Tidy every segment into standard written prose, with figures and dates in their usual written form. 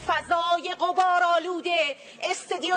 فضای غبار آلوده استدیو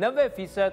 90%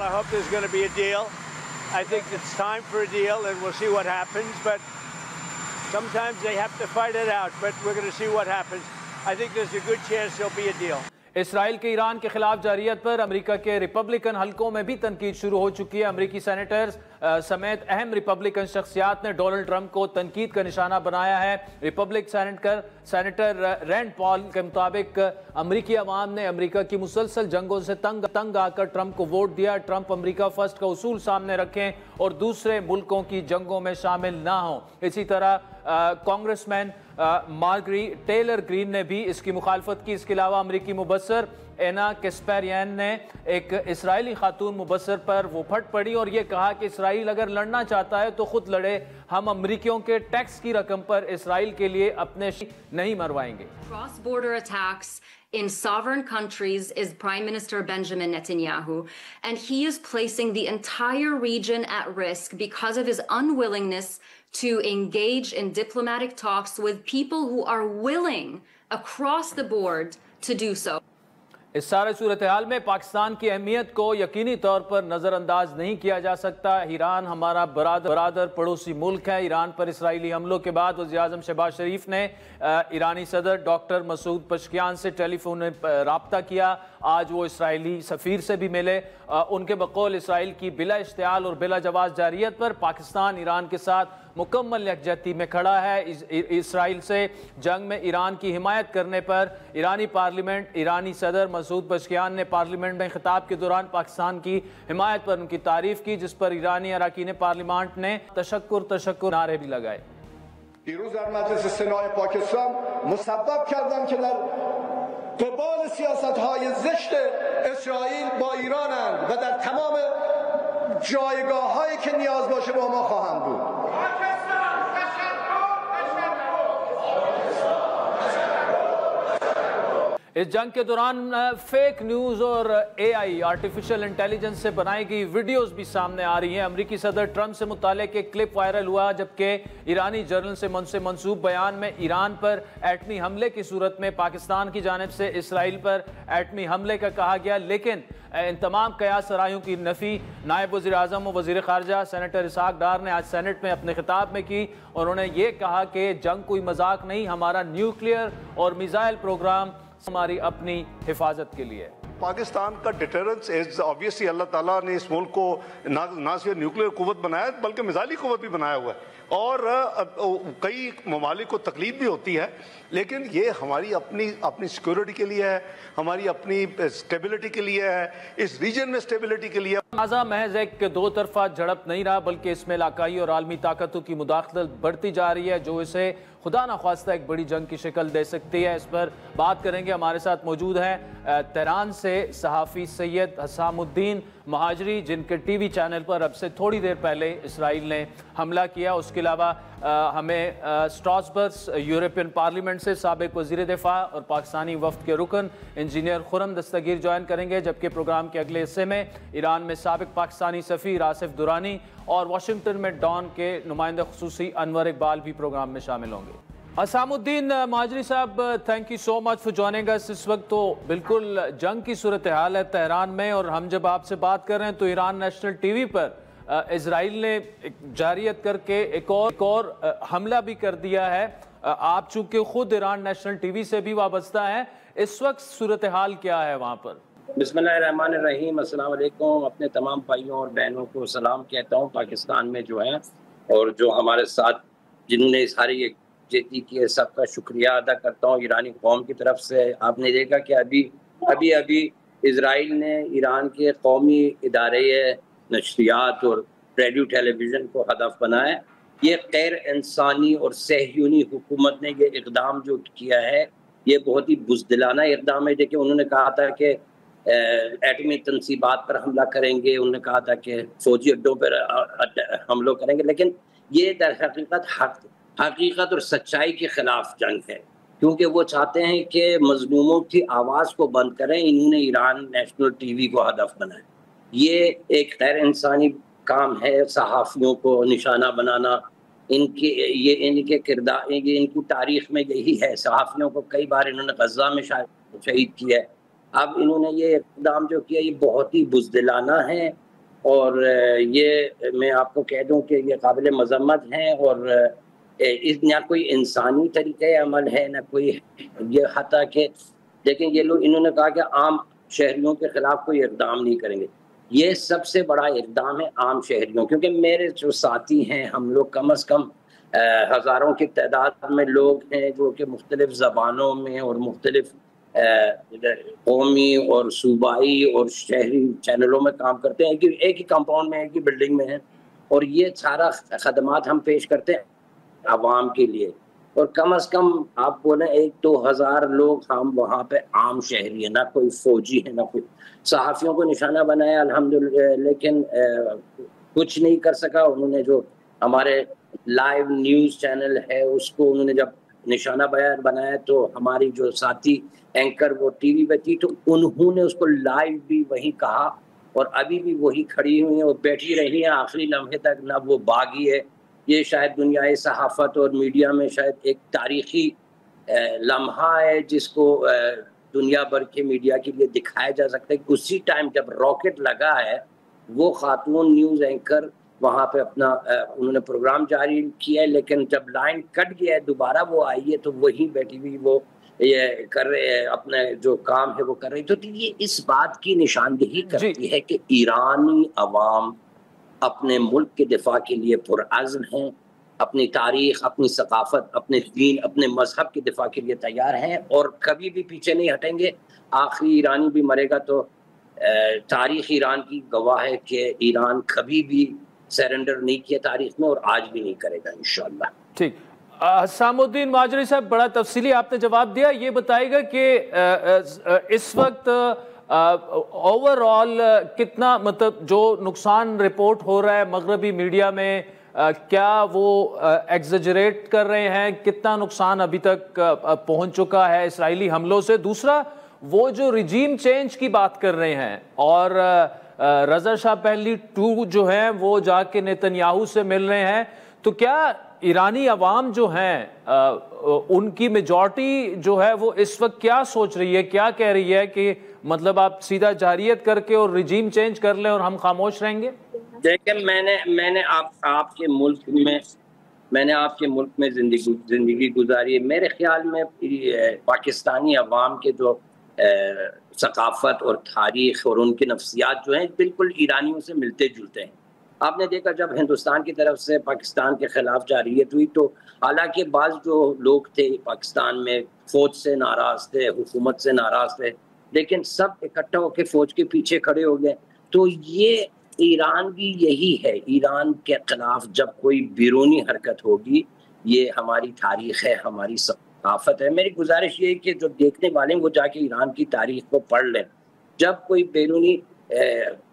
I hope there's going to be a deal. I think it's time for a deal and we'll see what happens, but sometimes they have to fight it out, but we're going to see what happens. I think there's a good chance there'll be a deal. اسرائیل کے ایران کے خلاف جارحیت پر امریکہ کے Republican حلقوں میں بھی تنقید شروع ہو چکی ہے۔ امریکی سینیٹرز سمیت اہم ریپبلکن شخصیات نے ڈونلڈ ٹرمپ کو تنقید کا نشانہ بنایا ہے۔ ریپبلک سینیٹر رینڈ پال کے مطابق امریکی عوام نے امریکہ کی مسلسل جنگوں سے تنگ آ کر ٹرمپ کو ووٹ دیا۔ ٹرمپ امریکہ فرسٹ کا اصول سامنے رکھیں اور دوسرے ملکوں کی جنگوں میں شامل نہ ہوں۔ اسی طرح کانگریس مین مارگری ٹیلر گرین نے بھی اس کی مخالفت کی۔ اس کے علاوہ امریکی مبصر اینا کیسپیرین نے ایک اسرائیلی خاتون مبصر پر وہ پھٹ پڑی اور یہ کہا کہ اسرائیل اگر لڑنا چاہتا ہے تو خود لڑے، ہم امریکیوں کے ٹیکس کی رقم پر اسرائیل کے لیے اپنے نہیں مروائیں گے۔ Cross-border attacks in sovereign countries is Prime Minister Benjamin Netanyahu, and he is placing the entire region at risk because of his unwillingness to engage in diplomatic talks with people who are willing across the board to do so. اس سارے صورتحال میں پاکستان کی اہمیت کو یقینی طور پر نظر انداز نہیں کیا جا سکتا۔ ایران ہمارا برادر پڑوسی ملک ہے۔ ایران پر اسرائیلی حملوں کے بعد وزیراعظم شہباز شریف نے ایرانی صدر ڈاکٹر مسعود پزشکیان سے ٹیلی فون رابطہ کیا۔ آج وہ اسرائیلی سفیر سے بھی ملے۔ ان کے بقول اسرائیل کی بلا اشتعال اور بلا جواز جارحیت پر پاکستان ایران کے ساتھ مکمل یکجہتی میں کھڑا ہے۔ اسرائیل سے جنگ میں ایران کی حمایت کرنے پر ایرانی پارلیمنٹ ایرانی صدر مسعود پزشکیان نے پارلیمنٹ میں خطاب کے دوران پاکستان کی حمایت پر ان کی تعریف کی، جس پر ایرانی اراکین پارلیمنٹ نے تشکر نعرے بھی لگائے۔ دیروز در مجلس سنای پاکستان مسبب کردم که در قبال سیاست‌های زشت اسرائیل با ایرانند و در تمام جایگاه‌هایی که نیاز باشه با ما خواهند بود. اس جنگ کے دوران فیک نیوز اور اے آئی آرٹیفیشل انٹیلیجنس سے بنائی گئی ویڈیوز بھی سامنے آ رہی ہیں۔ امریکی صدر ٹرمپ سے متعلق ایک کلپ وائرل ہوا جبکہ ایرانی جرنل سے منسوب بیان میں ایران پر ایٹمی حملے کی صورت میں پاکستان کی جانب سے اسرائیل پر ایٹمی حملے کا کہا گیا، لیکن ان تمام قیاس رائیوں کی نفی نائب وزیر اعظم و وزیر خارجہ سینیٹر اسحاق ڈار نے آج سینٹ میں اپنے خطاب میں کی۔ انہوں نے یہ کہا کہ جنگ کوئی مذاق نہیں، ہمارا نیوکلیئر اور میزائل پروگرام ہماری اپنی حفاظت کے لیے۔ پاکستان کا ڈیٹرنس obviously اللہ تعالیٰ نے اس ملک کو نہ صرف نیوکلیر قوت بنایا بلکہ میزائلی قوت بھی بنایا ہوا ہے، اور کئی ممالک کو تکلیف بھی ہوتی ہے، لیکن یہ ہماری اپنی سیکیورٹی کے لیے ہے، ہماری اپنی سٹیبلٹی کے لیے ہے، اس ریجن میں سٹیبلٹی کے لیے۔ تنازع محض ایک دو طرفہ جھڑپ نہیں رہا بلکہ اس میں علاقائی اور عالمی طاقتوں کی مداخلت بڑھتی جا رہی ہے جو اسے خدا نخواستہ ایک بڑی جنگ کی شکل دے سکتی ہے۔ اس پر بات کریں گے، ہمارے ساتھ موجود ہیں تہران سے صحافی سید حسام الدین مہاجری، جن کے ٹی وی چینل پر اب سے تھوڑی دیر پہلے اسرائیل نے حملہ کیا۔ اس کے علاوہ ہمیں سٹراسبرگ یورپین پارلیمنٹ سے سابق وزیر دفاع اور پاکستانی وفد کے رکن انجینئر خرم دستگیر جوائن کریں گے، جبکہ پروگرام کے اگلے حصے میں ایران میں سابق پاکستانی سفیر آصف درانی اور واشنگٹن میں ڈان کے نمائندہ خصوصی انور اقبال بھی پروگرام میں شامل ہوں گے۔ حسام الدین مہاجری صاحب، thank you so much for joining اس۔ اس وقت تو بالکل جنگ کی صورتحال ہے تہران میں، اور ہم جب آپ سے بات کر رہے ہیں تو ایران نیشنل ٹی وی پر اسرائیل نے جارحیت کر کے ایک اور حملہ بھی کر دیا ہے۔ آپ چونکہ خود ایران نیشنل ٹی وی سے بھی وابستہ ہیں، اس وقت صورتحال کیا ہے وہاں پر؟ بسم اللہ الرحمن الرحیم، السلام علیکم۔ اپنے تمام بھائیوں اور بہنوں کو سلام کہتا ہوں پاکستان میں جو ہیں، اور جو ہمارے ساتھ جنہوں نے ساری یکجہتی کی ہے، سب کا شکریہ ادا کرتا ہوں ایرانی قوم کی طرف سے۔ آپ نے دیکھا کہ ابھی اسرائیل نے ایران کے قومی ادارے نشریات اور ریڈیو ٹیلی ویژن کو ہدف بنایا۔ یہ غیر انسانی اور صہیونی حکومت نے یہ اقدام جو کیا ہے، یہ بہت ہی بزدلانہ اقدام ہے۔ دیکھیں، انہوں نے کہا تھا کہ ایٹمی تنصیبات پر حملہ کریں گے، انہوں نے کہا تھا کہ فوجی اڈوں پر حملوں کریں گے، لیکن یہ در حقیقت اور سچائی کے خلاف جنگ ہے، کیونکہ وہ چاہتے ہیں کہ مظلوموں کی آواز کو بند کریں۔ انہوں نے ایران نیشنل ٹی وی کو ہدف بنایا۔ یہ ایک غیر انسانی کام ہے، صحافیوں کو نشانہ بنانا۔ ان کے کردار، ان کی تاریخ میں یہی ہے۔ صحافیوں کو کئی بار انہوں نے غزہ میں شہید کیا ہے۔ اب انہوں نے یہ اقدام جو کیا، یہ بہت ہی بزدلانہ ہے، اور یہ میں آپ کو کہہ دوں کہ یہ قابل مذمت ہیں، اور نہ کوئی انسانی طریقہ عمل ہے، نہ کوئی یہ، حتیٰ کہ لیکن یہ لوگ انہوں نے کہا کہ عام شہریوں کے خلاف کوئی اقدام نہیں کریں گے. یہ سب سے بڑا اقدام ہے عام شہریوں, کیونکہ میرے جو ساتھی ہیں ہم لوگ کم از کم ہزاروں کی تعداد میں لوگ ہیں جو کہ مختلف زبانوں میں اور مختلف قومی اور صوبائی اور شہری چینلوں میں کام کرتے ہیں, ایک ہی کمپاؤنڈ میں ایک ہی بلڈنگ میں ہیں, اور یہ سارا خدمات ہم پیش کرتے ہیں عوام کے لیے. اور کم از کم آپ بولیں 1-2 ہزار لوگ ہم وہاں پہ عام شہری ہیں, نہ کوئی فوجی ہے نہ کوئی. صحافیوں کو نشانہ بنایا الحمدللہ, لیکن کچھ نہیں کر سکا. انہوں نے جو ہمارے لائیو نیوز چینل ہے اس کو انہوں نے جب نشانہ بنایا تو ہماری جو ساتھی اینکر وہ ٹی وی پہ تھی تو انہوں نے اس کو لائیو بھی وہی کہا, اور ابھی بھی وہی کھڑی ہوئی ہیں اور بیٹھی رہی ہیں آخری لمحے تک, نہ وہ باغی ہے. یہ شاید دنیائے صحافت اور میڈیا میں شاید ایک تاریخی لمحہ ہے جس کو دنیا بھر کے میڈیا کے لیے دکھایا جا سکتا ہے. اسی ٹائم جب راکٹ لگا ہے وہ خاتون نیوز اینکر وہاں پہ اپنا انہوں نے پروگرام جاری کیا ہے, لیکن جب لائن کٹ گیا ہے دوبارہ وہ آئی ہے تو وہی بیٹھی ہوئی وہ یہ کر رہے اپنا جو کام ہے وہ کر رہی. تو یہ اس بات کی نشاندہی کرتی ہے کہ ایرانی عوام اپنے ملک کے دفاع کے لیے پرعزم ہیں, اپنی تاریخ, اپنی ثقافت, اپنے دین, اپنے مذہب کے دفاع کے لیے تیار ہیں اور کبھی بھی پیچھے نہیں ہٹیں گے. آخری ایرانی بھی مرے گا تو تاریخ ایران کی گواہ ہے کہ ایران کبھی بھی سرنڈر نہیں کیا تاریخ میں, اور آج بھی نہیں کرے گا انشاءاللہ. ٹھیک, حسام الدین مہاجری صاحب بڑا تفصیلی آپ نے جواب دیا. یہ بتائے گا کہ اس وقت اوور آل کتنا مطلب جو نقصان رپورٹ ہو رہا ہے مغربی میڈیا میں, کیا وہ ایگزیجریٹ کر رہے ہیں, کتنا نقصان ابھی تک پہنچ چکا ہے اسرائیلی حملوں سے؟ دوسرا وہ جو رجیم چینج کی بات کر رہے ہیں اور رضا شاہ پہلوی 2 جو ہیں وہ جا کے نیتنیاہو سے مل رہے ہیں, تو کیا ایرانی عوام جو ہیں ان کی میجورٹی جو ہے وہ اس وقت کیا سوچ رہی ہے, کیا کہہ رہی ہے کہ مطلب آپ سیدھا جارحیت کر کے اور رجیم چینج کر لیں اور ہم خاموش رہیں گے؟ دیکھیں میں نے آپ کے ملک میں زندگی گزاری ہے. میرے خیال میں پاکستانی عوام کے جو ثقافت اور تاریخ اور ان کی نفسیات جو ہیں بالکل ایرانیوں سے ملتے جلتے ہیں. آپ نے دیکھا جب ہندوستان کی طرف سے پاکستان کے خلاف جارحیت ہوئی تو حالانکہ بعض جو لوگ تھے پاکستان میں فوج سے ناراض تھے, حکومت سے ناراض تھے, لیکن سب اکٹھا ہو کے فوج کے پیچھے کھڑے ہو گئے. تو یہ ایران بھی یہی ہے, ایران کے خلاف جب کوئی بیرونی حرکت ہوگی, یہ ہماری تاریخ ہے, ہماری ثقافت ہے. میری گزارش یہ ہے کہ جو دیکھنے والے ہیں وہ جا کے ایران کی تاریخ کو پڑھ لیں. جب کوئی بیرونی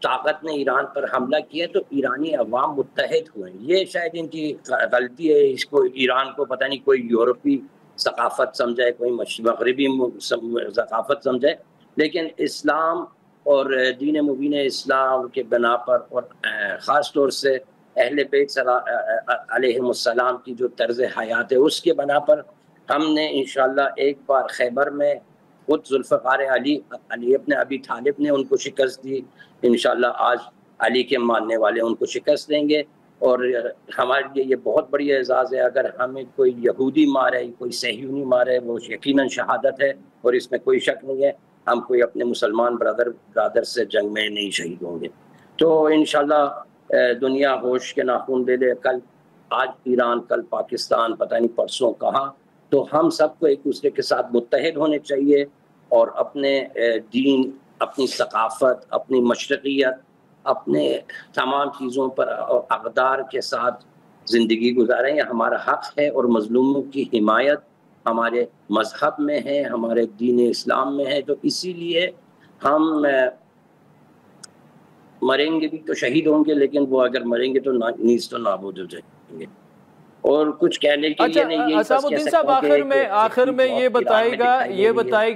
طاقت نے ایران پر حملہ کیا تو ایرانی عوام متحد ہوئے. یہ شاید ان کی غلطی ہے, اس کو ایران کو پتہ نہیں کوئی یورپی ثقافت سمجھے, کوئی مغربی ثقافت سمجھے, لیکن اسلام اور دین مبین اسلام کے بنا پر اور خاص طور سے اہل بیت علیہم السلام کی جو طرز حیات ہے اس کے بنا پر ہم نے انشاءاللہ ایک بار خیبر میں خود ذوالفقار علی ابن ابی طالب نے ان کو شکست دی. انشاءاللہ آج علی کے ماننے والے ان کو شکست دیں گے, اور ہمارے لیے یہ بہت بڑی اعزاز ہے. اگر ہمیں کوئی یہودی مارے, کوئی صہیونی مارے, وہ یقیناً شہادت ہے اور اس میں کوئی شک نہیں ہے. ہم کوئی اپنے مسلمان برادر سے جنگ میں نہیں شہید ہوں گے. تو انشاءاللہ دنیا ہوش کے ناخن دے دے, آج ایران, کل پاکستان, پتہ نہیں پرسوں کہاں. تو ہم سب کو ایک دوسرے کے ساتھ متحد ہونے چاہیے اور اپنے دین, اپنی ثقافت, اپنی مشرقیت, اپنے تمام چیزوں پر اور اقدار کے ساتھ زندگی گزاریں. یہ ہمارا حق ہے اور مظلوموں کی حمایت ہمارے مذہب میں ہے, ہمارے دین اسلام میں ہے. تو اسی لیے ہم مریں گے بھی تو شہید ہوں گے, لیکن وہ اگر مریں گے تو نیز تو نابود ہو جائیں گے. اور کچھ کہنے کے لیے نہیں. حسام الدین صاحب آخر میں یہ بتائے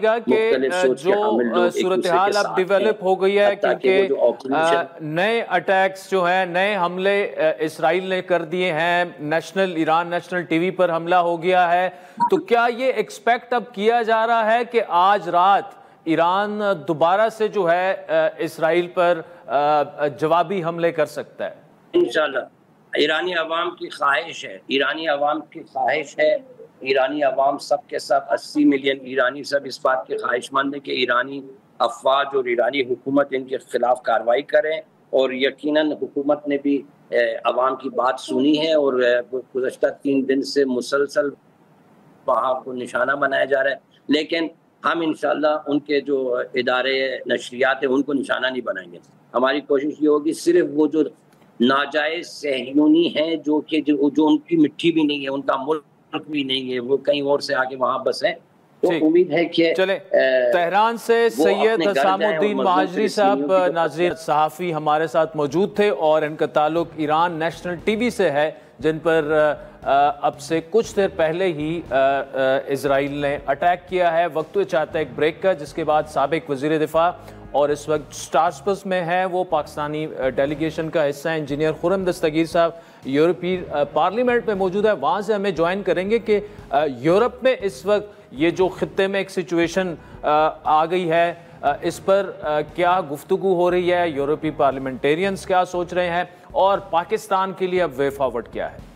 گا کہ جو صورتحال اب ڈیولپ ہو گئی ہے, کیونکہ نئے اٹیکس جو ہیں, نئے حملے اسرائیل نے کر دیے ہیں, ایران نیشنل ٹی وی پر حملہ ہو گیا ہے, تو کیا یہ ایکسپیکٹ اب کیا جا رہا ہے کہ آج رات ایران دوبارہ سے جو ہے اسرائیل پر جوابی حملے کر سکتا ہے؟ انشاءاللہ ایرانی عوام کی خواہش ہے ایرانی عوام سب کے سب 80 ملین ایرانی سب اس بات کے خواہش مند ہیں کہ ایرانی افواج اور ایرانی حکومت ان کے خلاف کارروائی کریں، اور یقیناً حکومت نے بھی عوام کی بات سنی ہے، اور گزشتہ 3 دن سے مسلسل وہاں کو نشانہ بنایا جا رہا ہے، لیکن ہم انشاءاللہ ان کے جو ادارے نشریات ہیں ان کو نشانہ نہیں بنائیں گے۔ ہماری کوشش یہ ہوگی صرف وہ جو ناجائز صہیونی ہیں جو ان کی مٹی بھی نہیں ہے، ان کا ملک بھی نہیں ہے، وہ کہیں اور سے آگے وہاں بسیں، تو امید ہے کہ چلے تہران سے سید حسام الدین مہاجری صاحب ناظرین صحافی ہمارے ساتھ موجود تھے، اور ان کا تعلق ایران نیشنل ٹی وی سے ہے، جن پر اب سے کچھ دیر پہلے ہی اسرائیل نے اٹیک کیا ہے۔ وقت تو چاہتا ہے ایک بریک کا، جس کے بعد سابق وزیر دفاع اور اس وقت سٹارسپس میں ہے، وہ پاکستانی ڈیلیگیشن کا حصہ ہیں، انجینئر خرم دستگیر صاحب یورپی پارلیمنٹ میں موجود ہے، وہاں سے ہمیں جوائن کریں گے کہ یورپ میں اس وقت یہ جو خطے میں ایک سچویشن آ گئی ہے، اس پر کیا گفتگو ہو رہی ہے، یورپی پارلیمنٹیرینز کیا سوچ رہے ہیں، اور پاکستان کے لیے اب وے فارورڈ کیا ہے۔